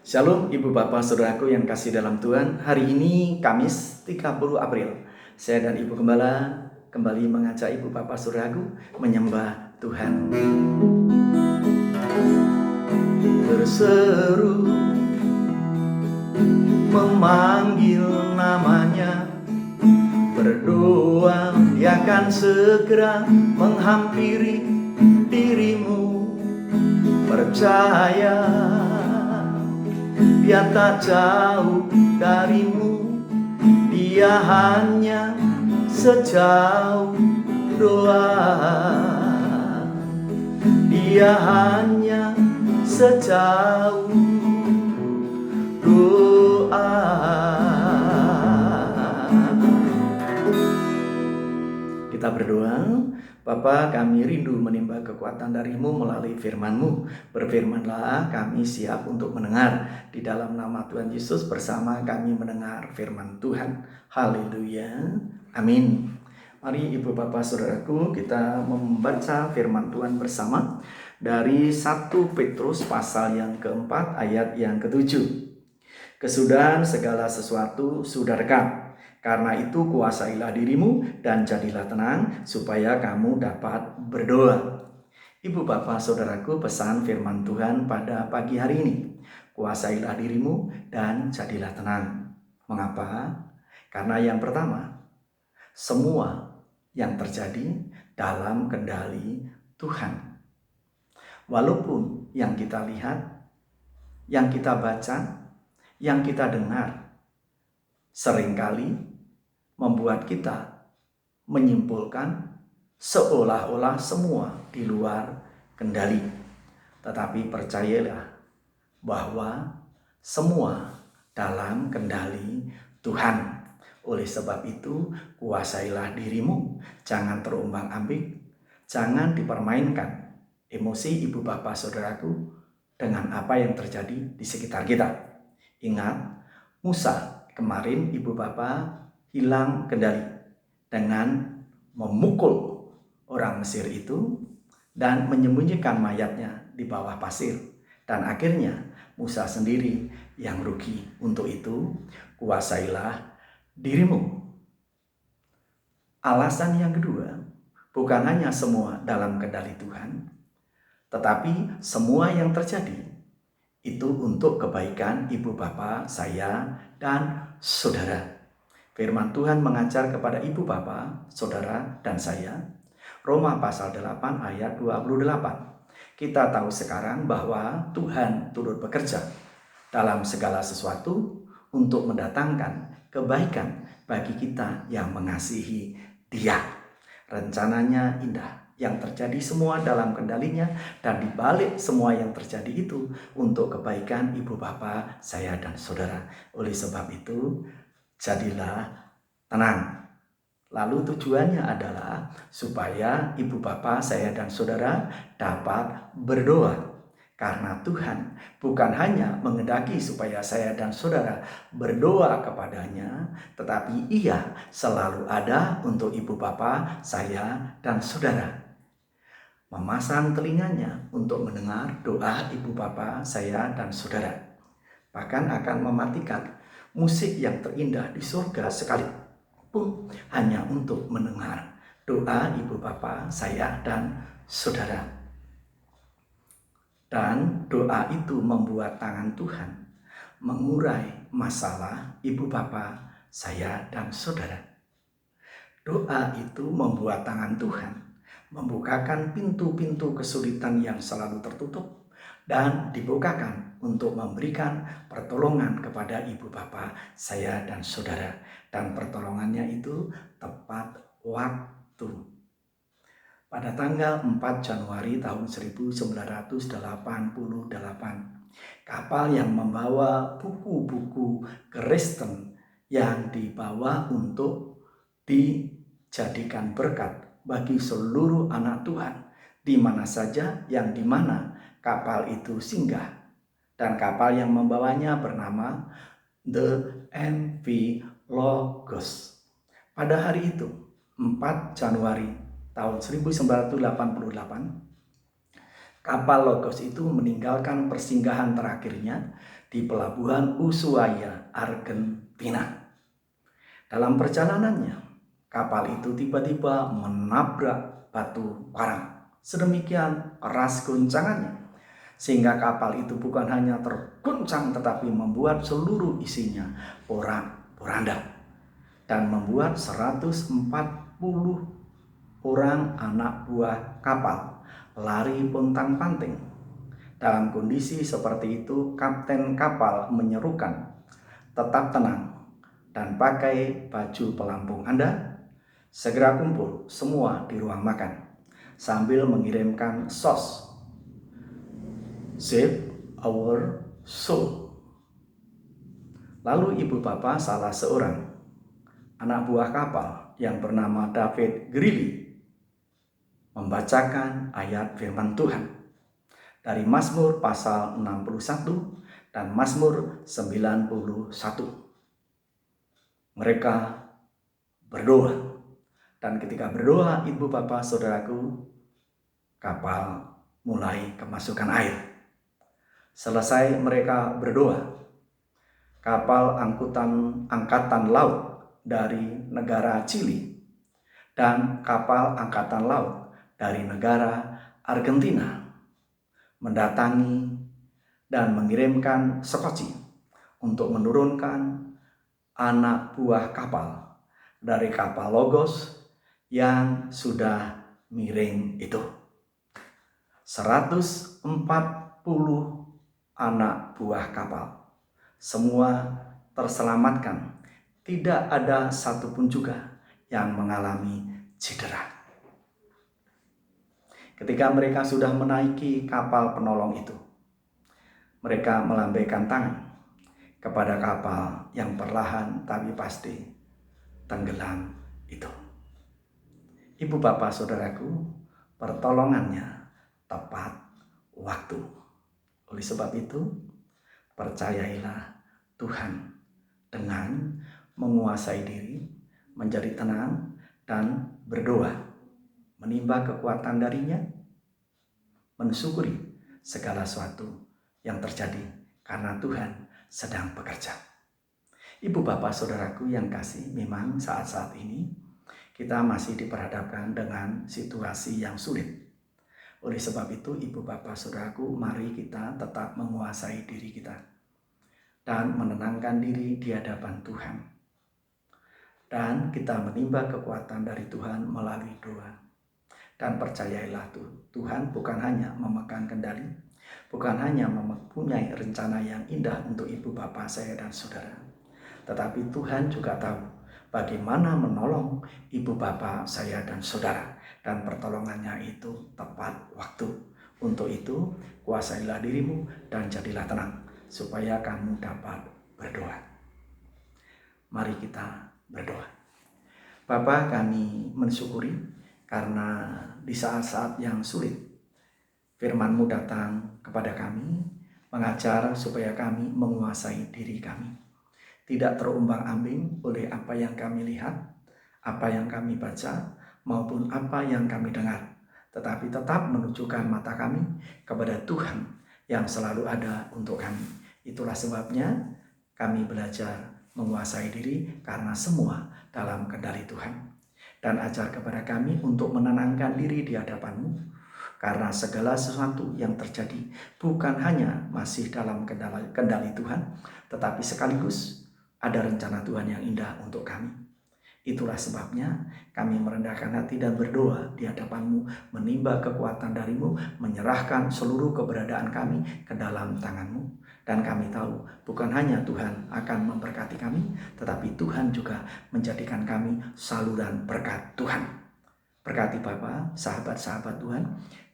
Shalom Ibu Bapak Saudaraku yang kasih dalam Tuhan. Hari ini Kamis 30 April. Saya dan Ibu Gembala kembali mengajak Ibu Bapak Saudaraku menyembah Tuhan. Berseru memanggil namanya, berdoa Dia akan segera menghampiri dirimu. Percaya Dia tak jauh darimu, Dia hanya sejauh doa. Dia hanya sejauh doa. Kita berdoa. Bapa, kami rindu menimba kekuatan dari-Mu melalui firman-Mu. Berfirmanlah, kami siap untuk mendengar. Di dalam nama Tuhan Yesus bersama kami mendengar firman Tuhan. Haleluya. Amin. Mari Ibu Bapak Saudaraku, kita membaca firman Tuhan bersama dari 1 Petrus pasal yang keempat ayat yang ketujuh. Kesudahan segala sesuatu sudah dekat. Karena itu kuasailah dirimu dan jadilah tenang supaya kamu dapat berdoa. Ibu Bapak Saudaraku, pesan firman Tuhan pada pagi hari ini. Kuasailah dirimu dan jadilah tenang. Mengapa? Karena yang pertama, semua yang terjadi dalam kendali Tuhan. Walaupun yang kita lihat, yang kita baca, yang kita dengar seringkali membuat kita menyimpulkan seolah-olah semua di luar kendali. Tetapi percayalah bahwa semua dalam kendali Tuhan. Oleh sebab itu, kuasailah dirimu, jangan terombang-ambing, jangan dipermainkan emosi Ibu Bapak Saudaraku dengan apa yang terjadi di sekitar kita. Ingat, Musa kemarin Ibu Bapak hilang kendali dengan memukul orang Mesir itu dan menyembunyikan mayatnya di bawah pasir. Dan akhirnya Musa sendiri yang rugi. Untuk itu, kuasailah dirimu. Alasan yang kedua, bukan hanya semua dalam kendali Tuhan, tetapi semua yang terjadi itu untuk kebaikan Ibu Bapak, saya, dan saudara. Firman Tuhan mengajar kepada ibu bapak, saudara, dan saya. Roma pasal 8 ayat 28. Kita tahu sekarang bahwa Tuhan turut bekerja dalam segala sesuatu untuk mendatangkan kebaikan bagi kita yang mengasihi Dia. Rencananya indah, yang terjadi semua dalam kendalinya, dan dibalik semua yang terjadi itu untuk kebaikan ibu bapak, saya, dan saudara. Oleh sebab itu, jadilah tenang. Lalu tujuannya adalah supaya ibu bapak, saya, dan saudara dapat berdoa. Karena Tuhan bukan hanya menghendaki supaya saya dan saudara berdoa kepadanya, tetapi Ia selalu ada untuk ibu bapak, saya, dan saudara. Memasang telinganya untuk mendengar doa ibu bapak, saya, dan saudara. Bahkan akan mematikan musik yang terindah di surga sekalipun hanya untuk mendengar doa ibu bapak, saya, dan saudara. Dan doa itu membuat tangan Tuhan mengurai masalah ibu bapak, saya, dan saudara. Doa itu membuat tangan Tuhan membukakan pintu-pintu kesulitan yang selalu tertutup dan dibukakan untuk memberikan pertolongan kepada ibu bapak, saya, dan saudara. Dan pertolongannya itu tepat waktu. Pada tanggal 4 Januari tahun 1988, kapal yang membawa buku-buku Kristen yang dibawa untuk dijadikan berkat bagi seluruh anak Tuhan di mana saja, yang di mana kapal itu singgah. Dan kapal yang membawanya bernama The MV Logos. Pada hari itu, 4 Januari tahun 1988, kapal Logos itu meninggalkan persinggahan terakhirnya di pelabuhan Ushuaia, Argentina. Dalam perjalanannya, kapal itu tiba-tiba menabrak batu karang. Sedemikian keras goncangannya, sehingga kapal itu bukan hanya terguncang tetapi membuat seluruh isinya porak-poranda dan membuat 140 orang anak buah kapal lari pontang-panting. Dalam kondisi seperti itu, kapten kapal menyerukan, "Tetap tenang dan pakai baju pelampung Anda. Segera kumpul semua di ruang makan," sambil mengirimkan sos "Save our soul." Lalu ibu bapa salah seorang anak buah kapal yang bernama David Greely membacakan ayat firman Tuhan dari Mazmur pasal 61 dan Mazmur 91. Mereka berdoa, dan ketika berdoa ibu bapa saudaraku, kapal mulai kemasukan air. Selesai mereka berdoa, kapal angkatan laut dari negara Chili dan kapal angkatan laut dari negara Argentina mendatangi dan mengirimkan sekoci untuk menurunkan anak buah kapal dari kapal Logos yang sudah miring itu. 140 anak buah kapal semua terselamatkan. Tidak ada satupun juga yang mengalami cedera. Ketika mereka sudah menaiki kapal penolong itu, mereka melambaikan tangan kepada kapal yang perlahan tapi pasti tenggelam itu. Ibu bapak saudaraku, pertolongannya tepat waktu. Oleh sebab itu, percayailah Tuhan dengan menguasai diri, menjadi tenang dan berdoa, menimba kekuatan darinya, mensyukuri segala sesuatu yang terjadi karena Tuhan sedang bekerja. Ibu bapak saudaraku yang kasih, memang saat-saat ini kita masih diperhadapkan dengan situasi yang sulit. Oleh sebab itu, ibu bapak saudaraku, mari kita tetap menguasai diri kita dan menenangkan diri di hadapan Tuhan. Dan kita menimba kekuatan dari Tuhan melalui doa. Dan percayailah Tuhan bukan hanya memegang kendali, bukan hanya mempunyai rencana yang indah untuk ibu bapak saya dan saudara, tetapi Tuhan juga tahu bagaimana menolong ibu bapak saya dan saudara, dan pertolongannya itu tepat waktu. Untuk itu, kuasailah dirimu dan jadilah tenang, supaya kamu dapat berdoa. Mari kita berdoa. Bapa, kami mensyukuri karena di saat-saat yang sulit, firman-Mu datang kepada kami, mengajar supaya kami menguasai diri kami. Tidak terombang-ambing oleh apa yang kami lihat, apa yang kami baca, maupun apa yang kami dengar, tetapi tetap menunjukkan mata kami kepada Tuhan yang selalu ada untuk kami. Itulah sebabnya kami belajar menguasai diri karena semua dalam kendali Tuhan. Dan ajar kepada kami untuk menenangkan diri di hadapan-Mu, karena segala sesuatu yang terjadi bukan hanya masih dalam kendali Tuhan, tetapi sekaligus ada rencana Tuhan yang indah untuk kami. Itulah sebabnya kami merendahkan hati dan berdoa di hadapan-Mu, menimba kekuatan dari-Mu, menyerahkan seluruh keberadaan kami ke dalam tangan-Mu. Dan kami tahu bukan hanya Tuhan akan memberkati kami, tetapi Tuhan juga menjadikan kami saluran berkat Tuhan. Berkati Bapa, sahabat-sahabat Tuhan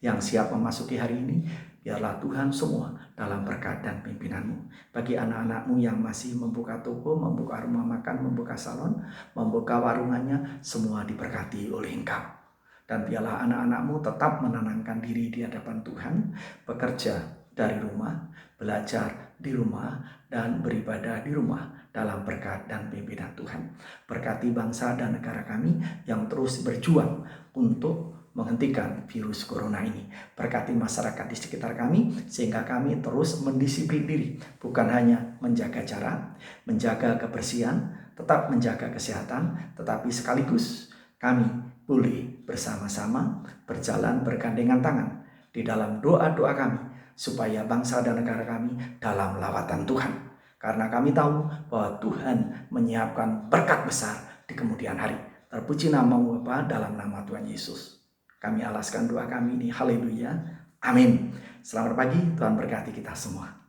yang siap memasuki hari ini, biarlah Tuhan semua dalam berkat dan pimpinan-Mu. Bagi anak-anak-Mu yang masih membuka toko, membuka rumah makan, membuka salon, membuka warungannya, semua diberkati oleh Engkau. Dan biarlah anak-anak-Mu tetap menenangkan diri di hadapan Tuhan, bekerja dari rumah, belajar di rumah, dan beribadah di rumah dalam berkat dan pimpinan Tuhan. Berkati bangsa dan negara kami yang terus berjuang untuk menghentikan virus corona ini. Berkati masyarakat di sekitar kami, sehingga kami terus mendisiplin diri. Bukan hanya menjaga jarak, menjaga kebersihan, tetap menjaga kesehatan, tetapi sekaligus kami boleh bersama-sama berjalan bergandengan tangan di dalam doa-doa kami, supaya bangsa dan negara kami dalam lawatan Tuhan. Karena kami tahu bahwa Tuhan menyiapkan berkat besar di kemudian hari. Terpuji nama-Mu Bapa, dalam nama Tuhan Yesus kami alaskan doa kami ini. Haleluya. Amin. Selamat pagi, Tuhan berkati kita semua.